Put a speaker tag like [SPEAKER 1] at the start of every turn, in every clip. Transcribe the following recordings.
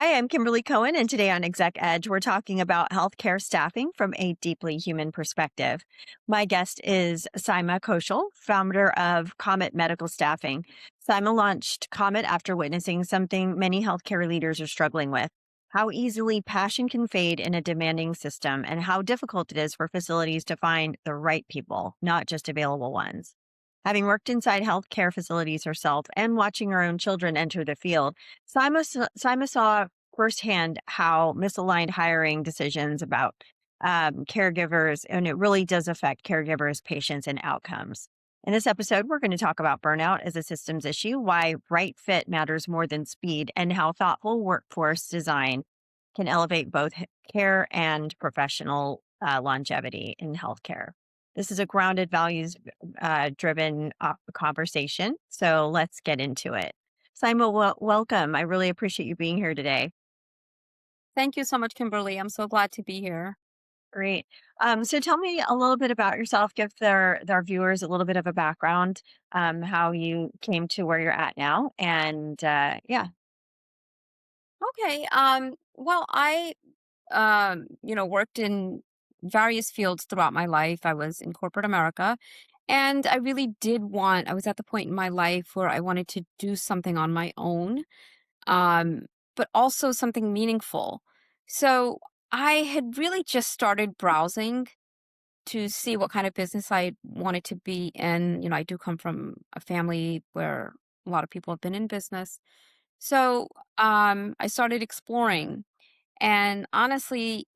[SPEAKER 1] Hi, I'm Kimberly Cohen, and today on Exec Edge, we're talking about healthcare staffing from a deeply human perspective. My guest is Saima Koshul, founder of Comet Medical Staffing. Saima launched Comet after witnessing something many healthcare leaders are struggling with: how easily passion can fade in a demanding system, and how difficult it is for facilities to find the right people, not just available ones. Having worked inside healthcare facilities herself and watching her own children enter the field, Saima saw firsthand how misaligned hiring decisions about caregivers, and it really does affect caregivers, patients, and outcomes. In this episode, we're going to talk about burnout as a systems issue, why right fit matters more than speed, and how thoughtful workforce design can elevate both care and professional longevity in healthcare. This is a grounded, values driven conversation. So let's get into it. Simon, welcome. I really appreciate you being here today.
[SPEAKER 2] Thank you so much, Kimberly. I'm so glad to be here.
[SPEAKER 1] Great. So tell me a little bit about yourself. Give their viewers a little bit of a background, how you came to where you're at now, and yeah.
[SPEAKER 2] Okay. Well, I worked in various fields throughout my life. I was in corporate America, and I really I was at the point in my life where I wanted to do something on my own, um, but also something meaningful. So I had really just started browsing to see what kind of business I wanted to be in. I do come from a family where a lot of people have been in business. So I started exploring. And honestly,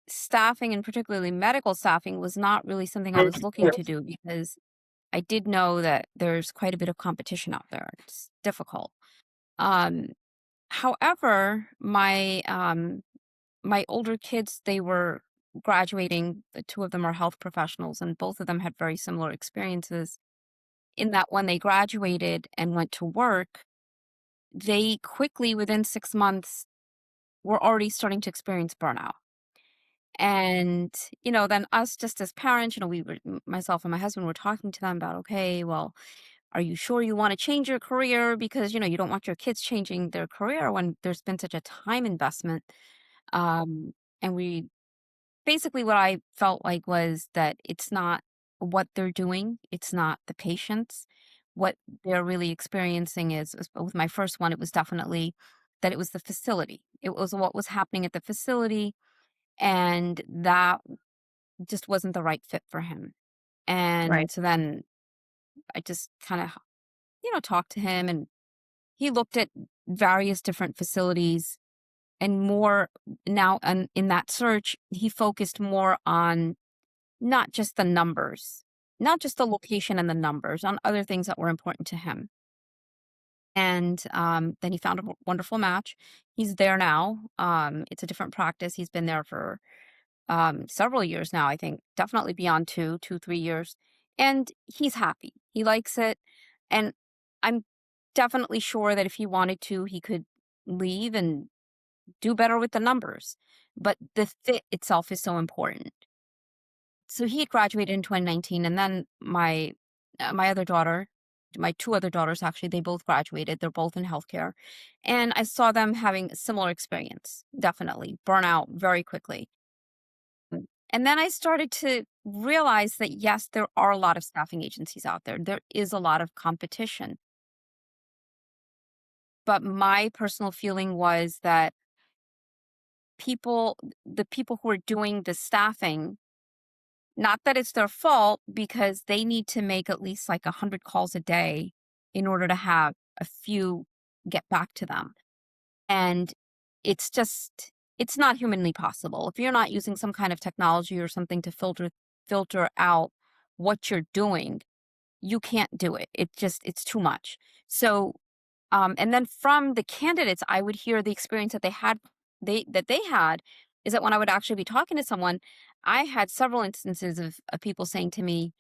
[SPEAKER 2] staffing and particularly medical staffing was not really something I was looking to do because I did know that there's quite a bit of competition out there. It's difficult. Um, However, my older kids, they were graduating. The two of them are health professionals, and both of them had very similar experiences in that when they graduated and went to work, they quickly, within 6 months, were already starting to experience burnout. And, then us just as parents, myself and my husband were talking to them about, okay, well, are you sure you want to change your career? Because, you don't want your kids changing their career when there's been such a time investment. Um, and we basically what I felt like was that it's not what they're doing, it's not the patients. What they're really experiencing is with my first one, it was definitely that it was the facility. It was what was happening at the facility, and that just wasn't the right fit for him.
[SPEAKER 1] Right.
[SPEAKER 2] And so then I just kind of, talked to him, and he looked at various different facilities and more now. And in that search, he focused more on not just the numbers, not just the location and the numbers, on other things that were important to him. And then he found a wonderful match. He's there now. It's a different practice. He's been there for several years now, I think, definitely beyond 3 years. And he's happy. He likes it. And I'm definitely sure that if he wanted to, he could leave and do better with the numbers. But the fit itself is so important. So he had graduated in 2019, and then my other daughter, my two other daughters actually, they both graduated. They're both in healthcare, and I saw them having a similar experience. Definitely burnout very quickly. And then I started to realize that yes, there are a lot of staffing agencies out there. There is a lot of competition, but my personal feeling was that people, the people who are doing the staffing, not that it's their fault, because they need to make at least like 100 calls a day in order to have a few get back to them. And it's just, it's not humanly possible. If you're not using some kind of technology or something to filter out what you're doing, you can't do it. It's too much. So and then from the candidates, I would hear the experience that they had is that when I would actually be talking to someone, I had several instances of people saying to me,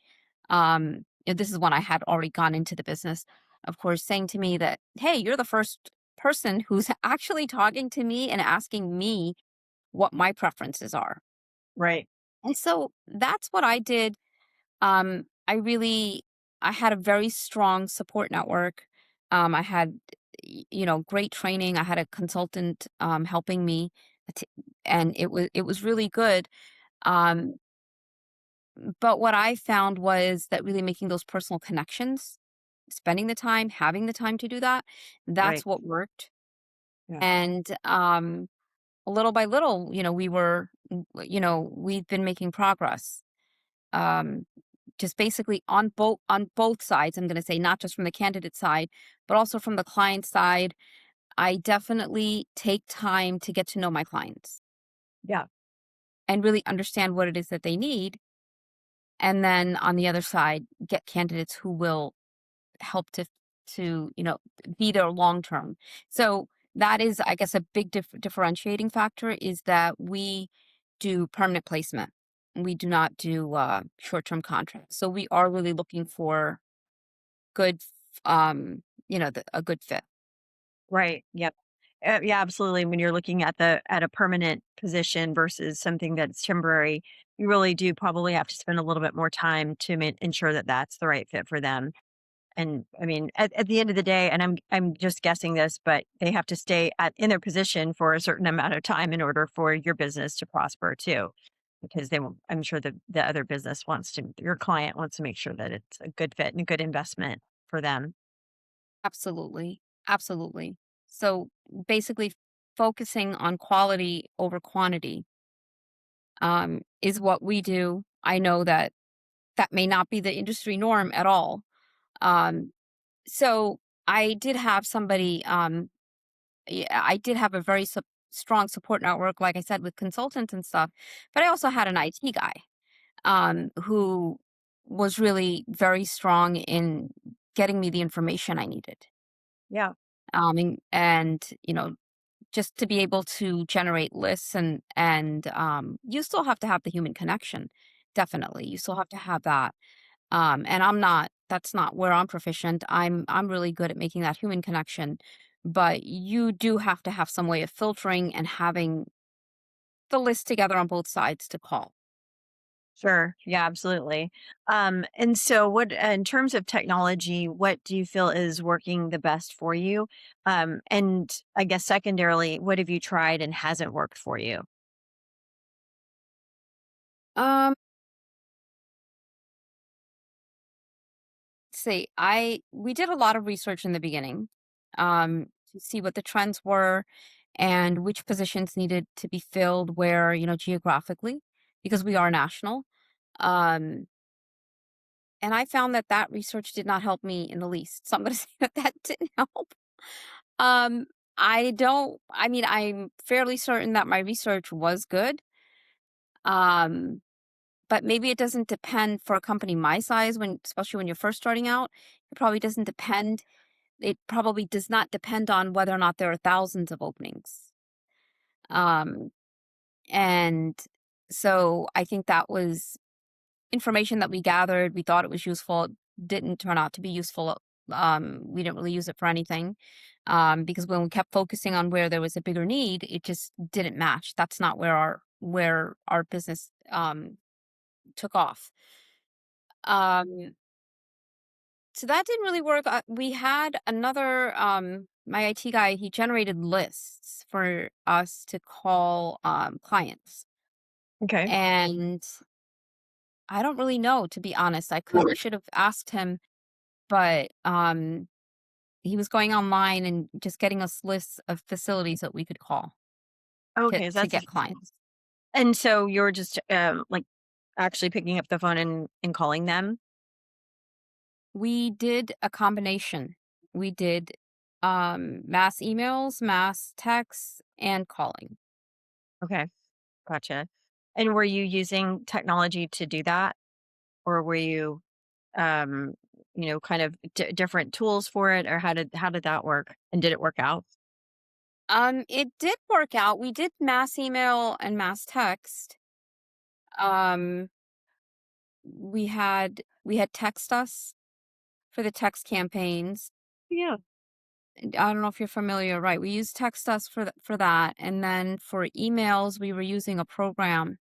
[SPEAKER 2] this is when I had already gone into the business, of course, saying to me that, hey, you're the first person who's actually talking to me and asking me what my preferences are.
[SPEAKER 1] Right.
[SPEAKER 2] And so that's what I did. I really I had a very strong support network. I had, great training. I had a consultant helping me, t- and it was really good. Um, but what I found was that really making those personal connections, spending the time, having the time to do that,
[SPEAKER 1] Right.
[SPEAKER 2] that's what worked.
[SPEAKER 1] Yeah.
[SPEAKER 2] And little by little, we've been making progress. Um, just basically on both sides. I'm going to say not just from the candidate side, but also from the client side. I definitely take time to get to know my clients
[SPEAKER 1] Yeah.
[SPEAKER 2] and really understand what it is that they need. And then on the other side, get candidates who will help to be there long term. So that is, I guess, a big differentiating factor is that we do permanent placement. We do not do short term contracts. So we are really looking for good, a good fit.
[SPEAKER 1] Right. Yep. Yeah, absolutely. When you're looking at a permanent position versus something that's temporary, you really do probably have to spend a little bit more time to ensure that that's the right fit for them. And I mean, at the end of the day, and I'm just guessing this, but they have to stay in their position for a certain amount of time in order for your business to prosper too. Because they won't, I'm sure the other business your client wants to make sure that it's a good fit and a good investment for them.
[SPEAKER 2] Absolutely. Absolutely. So basically, focusing on quality over quantity is what we do. I know that that may not be the industry norm at all. Um, so I did have somebody, yeah, I did have a very strong support network, like I said, with consultants and stuff. But I also had an IT guy who was really very strong in getting me the information I needed.
[SPEAKER 1] Yeah,
[SPEAKER 2] And just to be able to generate lists and you still have to have the human connection. Definitely. You still have to have that. And that's not where I'm proficient. I'm really good at making that human connection, but you do have to have some way of filtering and having the list together on both sides to call.
[SPEAKER 1] sure. Yeah, absolutely. And so in terms of technology, what do you feel is working the best for you? And I guess secondarily, what have you tried and hasn't worked for you?
[SPEAKER 2] Um, see, I we did a lot of research in the beginning, to see what the trends were and which positions needed to be filled where, geographically, because we are national. Um, and I found that that research did not help me in the least. So I'm going to say that that didn't help. Um, I mean, I'm fairly certain that my research was good. Um, but maybe it doesn't depend for a company my size especially when you're first starting out. It probably does not depend on whether or not there are thousands of openings. Um, and so I think that was information that we gathered. We thought it was useful. It didn't turn out to be useful. We didn't really use it for anything. Because when we kept focusing on where there was a bigger need, it just didn't match. That's not where our business took off. Um, so that didn't really work. We had another my IT guy, he generated lists for us to call clients.
[SPEAKER 1] Okay.
[SPEAKER 2] And I don't really know, to be honest. Should have asked him, but he was going online and just getting us lists of facilities that we could call to
[SPEAKER 1] Okay, so
[SPEAKER 2] to
[SPEAKER 1] that's
[SPEAKER 2] get clients.
[SPEAKER 1] and so you're just like actually picking up the phone and calling them.
[SPEAKER 2] We did a combination. We did mass emails, mass texts, and calling.
[SPEAKER 1] Okay, gotcha. And were you using technology to do that, or were you um kind of different tools for it, or how did that work, and did it work out?
[SPEAKER 2] It did work out. We did mass email and mass text. Um, we had text us for the text campaigns.
[SPEAKER 1] Yeah.
[SPEAKER 2] And I don't know if you're familiar, right? We used text us for that, and then for emails, we were using a program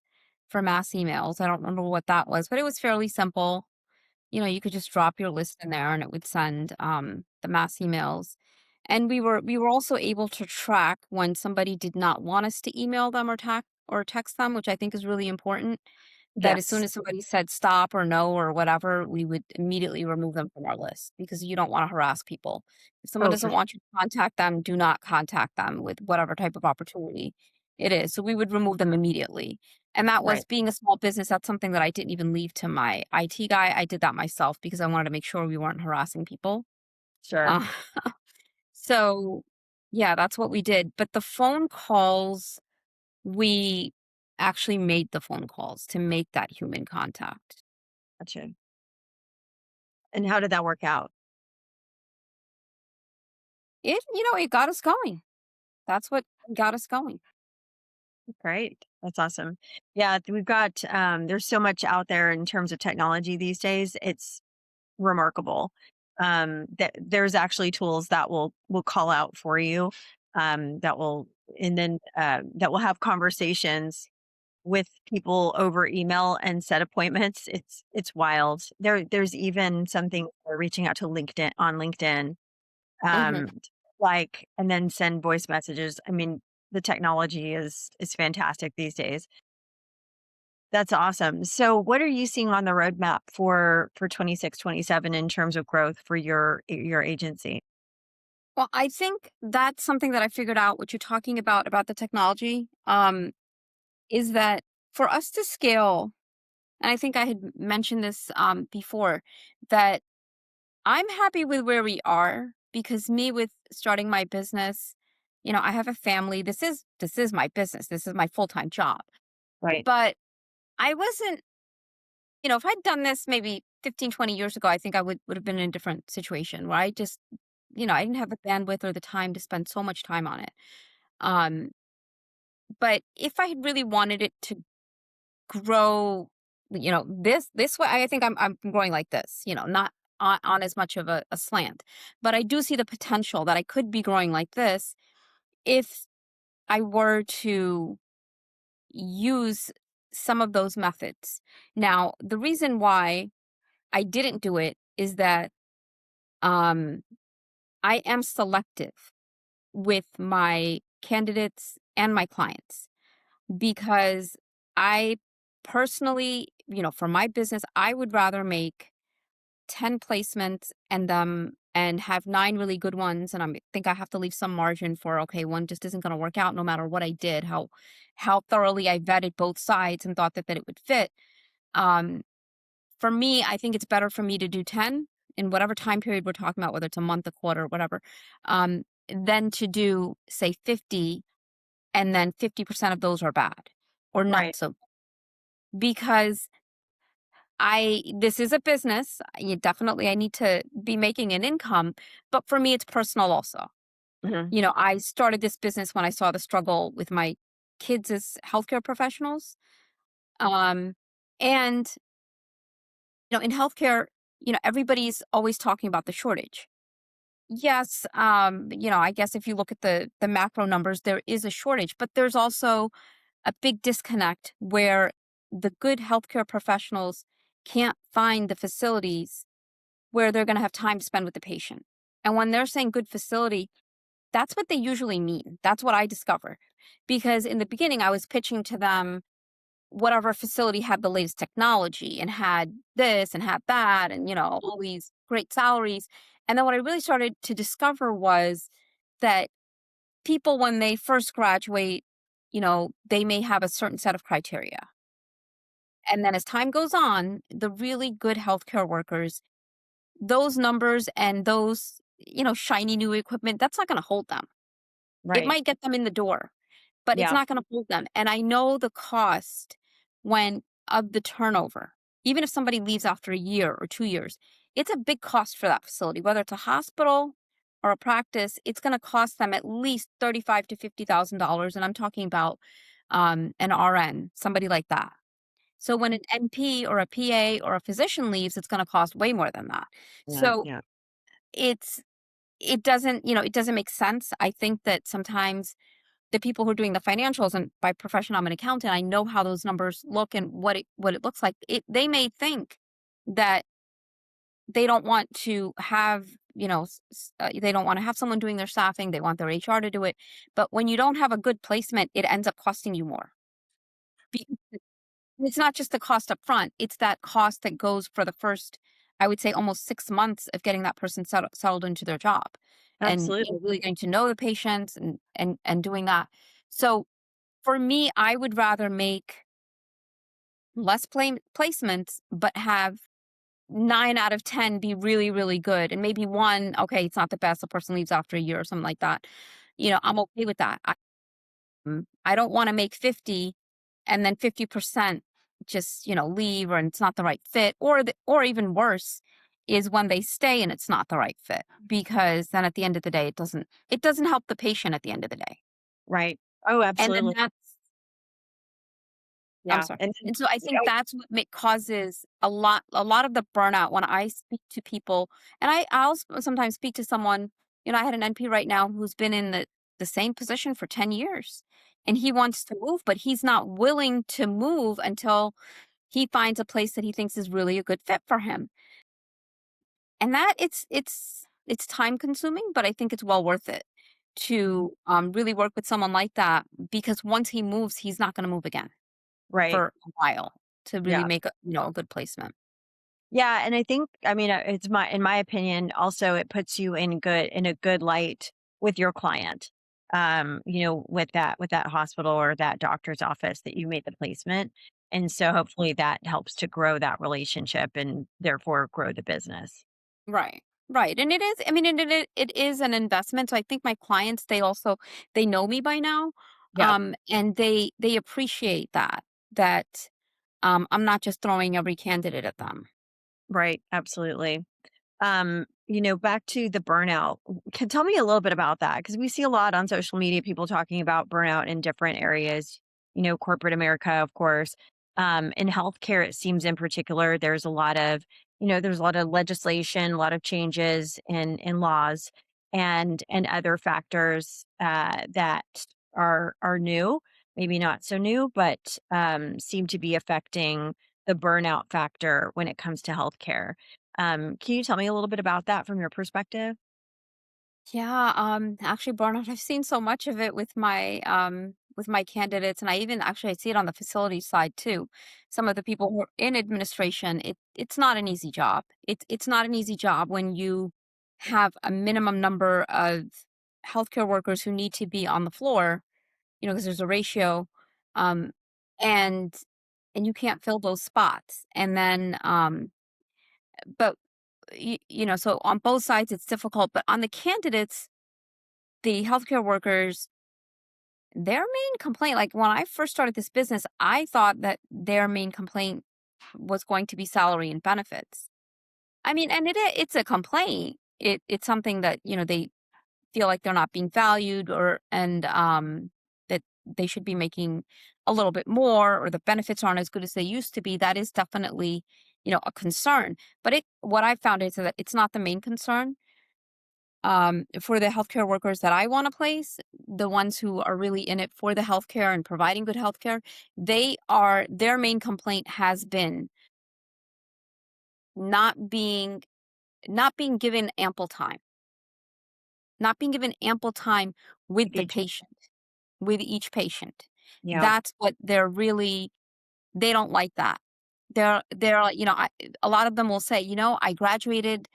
[SPEAKER 2] for mass emails. I don't remember what that was, but it was fairly simple. You could just drop your list in there, and it would send the mass emails. And we were also able to track when somebody did not want us to email them or text them, which I think is really important. That as soon
[SPEAKER 1] Yes.
[SPEAKER 2] as somebody said stop or no or whatever, we would immediately remove them from our list because you don't want to harass people. If someone
[SPEAKER 1] Oh,
[SPEAKER 2] doesn't want you to contact them, do not contact them with whatever type of opportunity it is. So we would remove them immediately. And that was
[SPEAKER 1] right.
[SPEAKER 2] being a small business. That's something that I didn't even leave to my IT guy. I did that myself because I wanted to make sure we weren't harassing people.
[SPEAKER 1] Sure.
[SPEAKER 2] Uh, so yeah, that's what we did. But the phone calls, we actually made the phone calls to make that human contact.
[SPEAKER 1] Gotcha. And how did that work out?
[SPEAKER 2] It got us going. That's what got us going.
[SPEAKER 1] Great. That's awesome. Yeah, we've got there's so much out there in terms of technology these days. It's remarkable. That there's actually tools that will call out for you. That will and then that will have conversations with people over email and set appointments. It's wild. There's even something for reaching out to LinkedIn on LinkedIn,
[SPEAKER 2] Mhm.
[SPEAKER 1] um, like and then send voice messages. I mean, the technology is fantastic these days. That's awesome. So what are you seeing on the roadmap for 26, 27 in terms of growth for your agency?
[SPEAKER 2] Well, I think that's something that I figured out what you're talking about the technology, is that for us to scale, and I think I had mentioned this, before, that I'm happy with where we are because me with starting my business, I have a family. This is my business. This is my full-time job.
[SPEAKER 1] Right.
[SPEAKER 2] But I wasn't, if I'd done this maybe 15, 20 years ago, I think I would have been in a different situation where I just, I didn't have the bandwidth or the time to spend so much time on it. Um, but if I had really wanted it to grow, this way, I think I'm growing like this, not on as much of a slant. But I do see the potential that I could be growing like this if I were to use some of those methods. Now, the reason why I didn't do it is that um, I am selective with my candidates and my clients because I personally, for my business, I would rather make 10 placements and have 9 really good ones. And I think I have to leave some margin for, okay, one just isn't going to work out no matter what I did, how thoroughly I vetted both sides and thought that it would fit. Um, For me, I think it's better for me to do 10 in whatever time period we're talking about, whether it's a month, a quarter, whatever, than to do, say, 50 and then 50% of those are bad or not
[SPEAKER 1] Right.
[SPEAKER 2] so. Because this is a business. I need to be making an income, but for me, it's personal also.
[SPEAKER 1] Mhm.
[SPEAKER 2] I started this business when I saw the struggle with my kids as healthcare professionals. Um, and, in healthcare, everybody's always talking about the shortage. Yes, I guess if you look at the macro numbers, there is a shortage, but there's also a big disconnect where the good healthcare professionals can't find the facilities where they're going to have time to spend with the patient. And when they're saying good facility, that's what they usually mean. That's what I discovered. Because in the beginning, I was pitching to them whatever facility had the latest technology and had this and had that and, all these great salaries. And then what I really started to discover was that people, when they first graduate, they may have a certain set of criteria. And then as time goes on, the really good healthcare workers, those numbers and those, shiny new equipment, that's not going to hold them. It
[SPEAKER 1] Right.
[SPEAKER 2] might get them in the door, but it's
[SPEAKER 1] Yeah.
[SPEAKER 2] not gonna hold them, and I know the cost when of the turnover. Even if somebody leaves after a year or 2 years, it's a big cost for that facility. Whether it's a hospital or a practice, it's gonna cost them at least 35 to $50,000, and I'm talking about, an RN, somebody like that. So when an NP or a PA or a physician leaves, it's gonna cost way more than that.
[SPEAKER 1] Yeah.
[SPEAKER 2] So
[SPEAKER 1] Yeah.
[SPEAKER 2] it's it doesn't make sense. I think that sometimes the people who are doing the financials, and by profession I'm an accountant, I know how those numbers look and what it looks like. They may think that they don't want to have, they don't want to have someone doing their staffing. They want their HR to do it. But when you don't have a good placement, it ends up costing you more. Because it's not just the cost up front, it's that cost that goes for the first, I would say, almost 6 months of getting that person settled into their job, and
[SPEAKER 1] Absolutely.
[SPEAKER 2] really getting to know the patients, and doing that. So for me, I would rather make less placements, but have 9 out of 10 be really, really good, and maybe one, okay, it's not the best, the person leaves after a year or something like that. I'm okay with that. I don't wanna make 50 and then 50% just, leave, or it's not the right fit, or even worse is when they stay and it's not the right fit, because then at the end of the day, it doesn't help the patient at the end of the day.
[SPEAKER 1] Right. Oh,
[SPEAKER 2] And then
[SPEAKER 1] absolutely.
[SPEAKER 2] I'm
[SPEAKER 1] Yeah.
[SPEAKER 2] sorry.
[SPEAKER 1] And
[SPEAKER 2] And so I think
[SPEAKER 1] oh,
[SPEAKER 2] that's what causes a lot of the burnout when I speak to people. And I'll sometimes speak to someone. I had an NP right now who's been in the same position for 10 years, and he wants to move, but he's not willing to move until he finds a place that he thinks is really a good fit for him. And that it's time consuming, but I think it's well worth it to really work with someone like that, because once he moves, he's not going to move again
[SPEAKER 1] right.
[SPEAKER 2] for a while to really
[SPEAKER 1] Yeah.
[SPEAKER 2] make a good placement.
[SPEAKER 1] Yeah, and I think, I mean, it's my in my opinion, also it puts you in a good light with your client. With that hospital or that doctor's office that you made the placement. And so hopefully that helps to grow that relationship and therefore grow the business.
[SPEAKER 2] Right. Right. And it is, I mean, it is an investment. So I think my clients, they know me by now.
[SPEAKER 1] Yeah,
[SPEAKER 2] And they appreciate that I'm not just throwing every candidate at them.
[SPEAKER 1] right. Absolutely. Back to the burnout. Can tell me a little bit about that because we see a lot on social media people talking about burnout in different areas. Corporate America, of course. In healthcare, it seems in particular, there's a lot of legislation, a lot of changes in laws and other factors that are new, maybe not so new, but seem to be affecting the burnout factor when it comes to healthcare. Can you tell me a little bit about that from your perspective?
[SPEAKER 2] Yeah, actually burnout, I've seen so much of it with my candidates, and I see it on the facility side too. Some of the people who are in administration, it's not an easy job. It's not an easy job when you have a minimum number of healthcare workers who need to be on the floor, because there's a ratio, um, and you can't fill those spots. And then, but so on both sides it's difficult. But on the candidates, the healthcare workers, their main complaint, like when I first started this business, I thought that their main complaint was going to be salary and benefits. I mean, and it's a complaint. It's something that, they feel like they're not being valued, and that they should be making a little bit more, or the benefits aren't as good as they used to be. That is definitely, a concern. But what I found is that it's not the main concern. For the healthcare workers that I want to place, the ones who are really in it for the healthcare and providing good healthcare, their main complaint has been not being not being given ample time, not being given ample time with the
[SPEAKER 1] Engagement.
[SPEAKER 2] patient, with each patient.
[SPEAKER 1] Yeah,
[SPEAKER 2] That's what they don't like that. They're like, a lot of them will say, I graduated,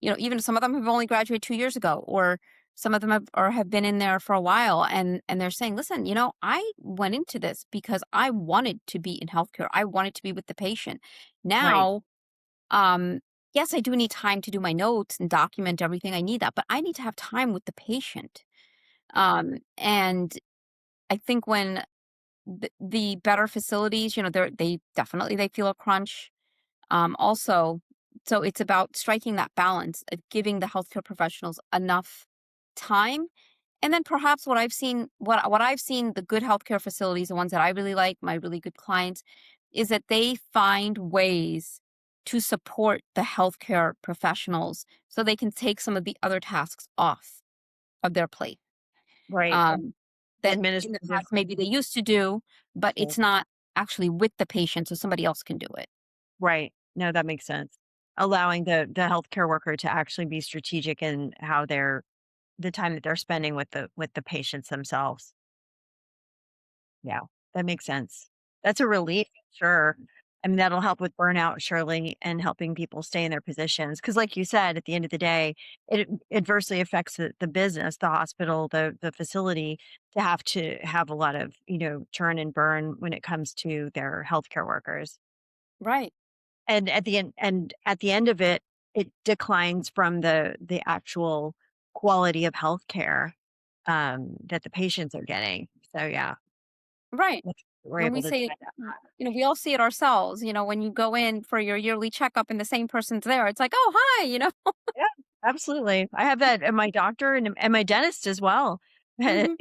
[SPEAKER 2] even some of them have only graduated 2 years ago, or some of them have been in there for a while, and they're saying, listen, I went into this because I wanted to be in healthcare. I wanted to be with the patient.
[SPEAKER 1] right,
[SPEAKER 2] Now, um, yes, I do need time to do my notes and document everything. I need that, but I need to have time with the patient. And I think when the better facilities, they feel a crunch. Also, so it's about striking that balance of giving the healthcare professionals enough time. And then perhaps what I've seen, the good healthcare facilities, the ones that I really like, my really good clients, is that they find ways to support the healthcare professionals so they can take some of the other tasks off of their plate.
[SPEAKER 1] right.
[SPEAKER 2] Um, that in the
[SPEAKER 1] Administrative.
[SPEAKER 2] past maybe they used to do, but
[SPEAKER 1] Sure.
[SPEAKER 2] it's not actually with the patient, so somebody else can do it.
[SPEAKER 1] Right. No, that makes sense. allowing the healthcare worker to actually be strategic in how they're the time that they're spending with the patients themselves. Yeah, that makes sense. That's a relief, sure. I mean, that'll help with burnout, surely, and helping people stay in their positions. Because, like you said, at the end of the day, it adversely affects the business, the hospital, the facility to have a lot of, turn and burn when it comes to their healthcare workers.
[SPEAKER 2] Right.
[SPEAKER 1] And at the end of it, it declines from the actual quality of healthcare that the patients are getting. So yeah,
[SPEAKER 2] Right.
[SPEAKER 1] we're
[SPEAKER 2] When we
[SPEAKER 1] able to
[SPEAKER 2] say,
[SPEAKER 1] tie that.
[SPEAKER 2] we all see it ourselves, when you go in for your yearly checkup and the same person's there, it's like, "Oh, hi."
[SPEAKER 1] Yeah, absolutely. I have that at my doctor and my dentist as well.
[SPEAKER 2] Mhm.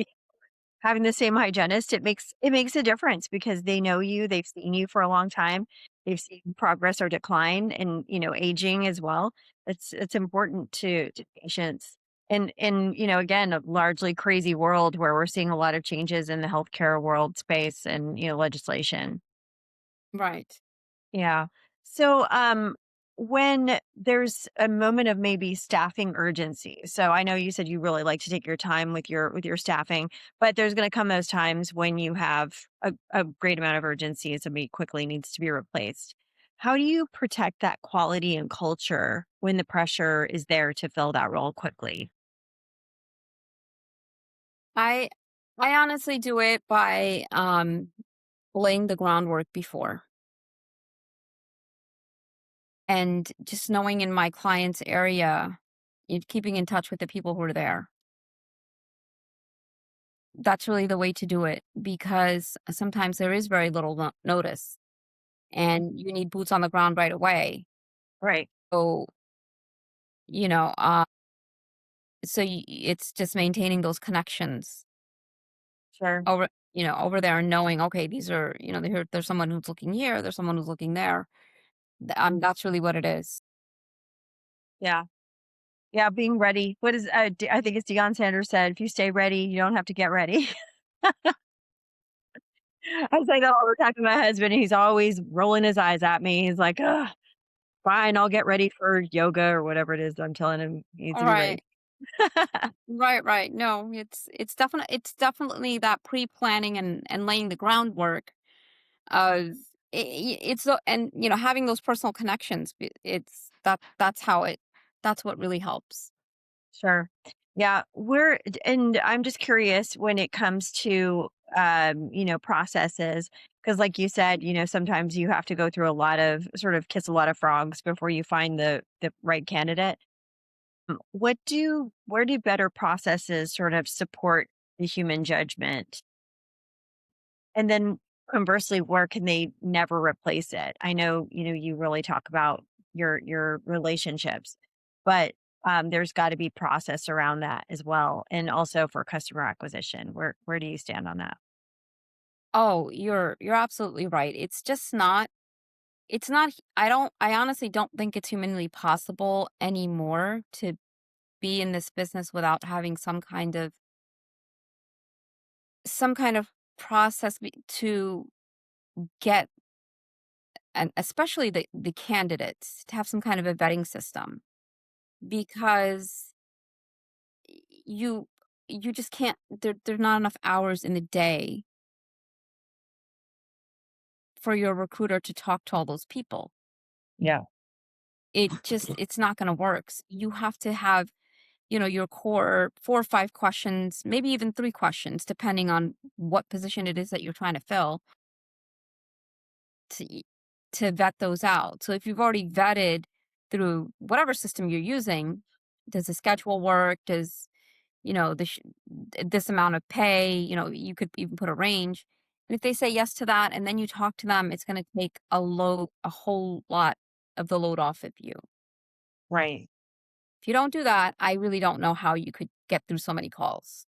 [SPEAKER 1] Having the same hygienist, it makes a difference because they know you, they've seen you for a long time. They've seen progress or decline and, aging as well. It's important to patients. And again, a largely crazy world where we're seeing a lot of changes in the healthcare world space and, legislation.
[SPEAKER 2] Right.
[SPEAKER 1] Yeah. So, when there's a moment of maybe staffing urgency, so I know you said you really like to take your time with your staffing, but there's going to come those times when you have a great amount of urgency and somebody quickly needs to be replaced. How do you protect that quality and culture when the pressure is there to fill that role quickly?
[SPEAKER 2] I I honestly do it by, laying the groundwork before, and just knowing in my client's area, keeping in touch with the people who are there. That's really the way to do it because sometimes there is very little notice, and you need boots on the ground right away.
[SPEAKER 1] Right.
[SPEAKER 2] So, you know, uh, it's just maintaining those connections
[SPEAKER 1] Sure.
[SPEAKER 2] over there and knowing, okay, these are, there's someone who's looking here, there's someone who's looking there. That's really what it is.
[SPEAKER 1] Yeah. Yeah. Being ready. What is, I think it's Deion Sanders said, if you stay ready, you don't have to get ready. I say that all the time to my husband, and he's always rolling his eyes at me. He's like, "Ugh, fine, I'll get ready for yoga or whatever it is I'm telling him he needs
[SPEAKER 2] All
[SPEAKER 1] to be ready."
[SPEAKER 2] right. Right, right. No, it's definitely that pre-planning and laying the groundwork of and having those personal connections. That's what really helps.
[SPEAKER 1] Sure. Yeah, and I'm just curious when it comes to, processes, because like you said, sometimes you have to go through a lot of sort of kiss a lot of frogs before you find the right candidate. Where do better processes sort of support the human judgment? And then conversely, where can they never replace it? I know, you really talk about your relationships, but there's got to be process around that as well. And also for customer acquisition. Where do you stand on that?
[SPEAKER 2] Oh, you're absolutely right. It's not I honestly don't think it's humanly possible anymore to be in this business without having some kind of process to get, and especially the candidates, to have some kind of a vetting system, because you you just can't, there's not enough hours in the day for your recruiter to talk to all those people.
[SPEAKER 1] Yeah.
[SPEAKER 2] It's not going to work. You have to have, your core 4 or 5 questions, maybe even 3 questions, depending on what position it is that you're trying to fill, to to vet those out. So if you've already vetted through whatever system you're using, does the schedule work? Does, this amount of pay, you could even put a range. And if they say yes to that and then you talk to them, it's going to take a whole lot of the load off of you.
[SPEAKER 1] Right.
[SPEAKER 2] If you don't do that, I really don't know how you could get through so many calls.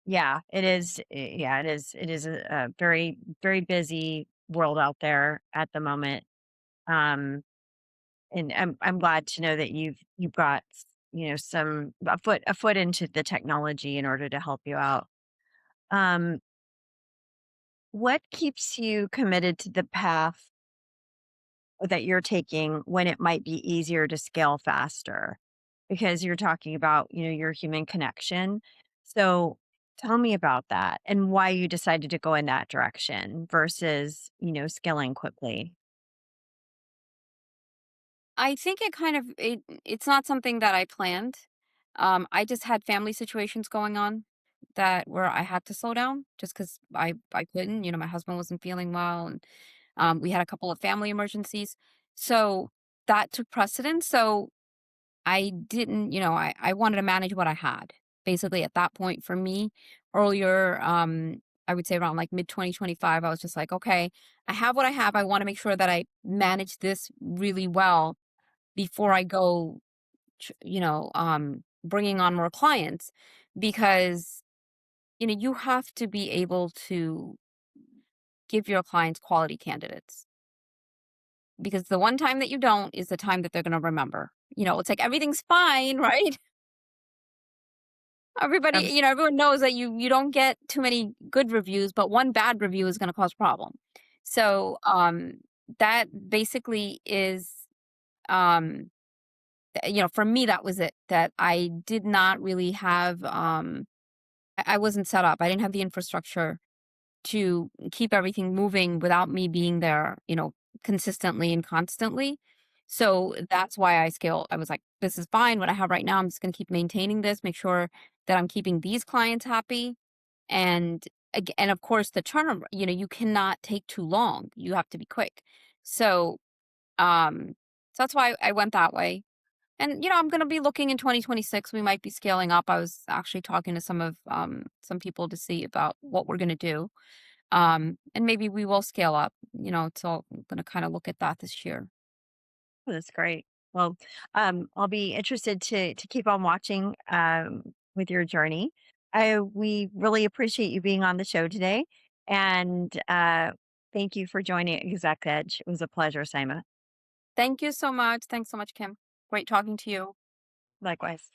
[SPEAKER 1] Yeah, it is. Yeah, it is. It is a very, very busy world out there at the moment. Um, and I'm glad to know that you've got some a foot into the technology in order to help you out. Um, what keeps you committed to the path that you're taking when it might be easier to scale faster? Because you're talking about, your human connection. So tell me about that and why you decided to go in that direction versus, scaling quickly.
[SPEAKER 2] I think it's not something that I planned. I just had family situations going on that where I had to slow down just because I couldn't. My husband wasn't feeling well, and we had a couple of family emergencies, so that took precedence. So I didn't, I wanted to manage what I had. Basically, at that point for me, earlier, I would say around like mid 2025, I was just like, okay, I have what I have. I want to make sure that I manage this really well before I go, bringing on more clients, because you have to be able to give your clients quality candidates, because the one time that you don't is the time that they're going to remember. It's like everything's fine, right? Everybody,
[SPEAKER 1] Abs-
[SPEAKER 2] everyone knows that you don't get too many good reviews, but one bad review is going to cause a problem. So that basically is, um for me, that was it. That I did not really have, I wasn't set up. I didn't have the infrastructure to keep everything moving without me being there, consistently and constantly. So that's why I scaled. I was like, this is fine. What I have right now, I'm just going to keep maintaining this, make sure that I'm keeping these clients happy. And and of course, the turnaround, you cannot take too long. You have to be quick. So, um, so that's why I went that way. And, I'm gonna be looking in 2026, we might be scaling up. I was actually talking to some people to see about what we're gonna do. And maybe we will scale up, so I'm gonna kinda look at that this year.
[SPEAKER 1] oh, that's great. Well, I'll be interested to keep on watching with your journey. We really appreciate you being on the show today, and thank you for joining Exec Edge. It was a pleasure, Saima.
[SPEAKER 2] Thank you so much. Thanks so much, Kim. Great talking to you.
[SPEAKER 1] Likewise.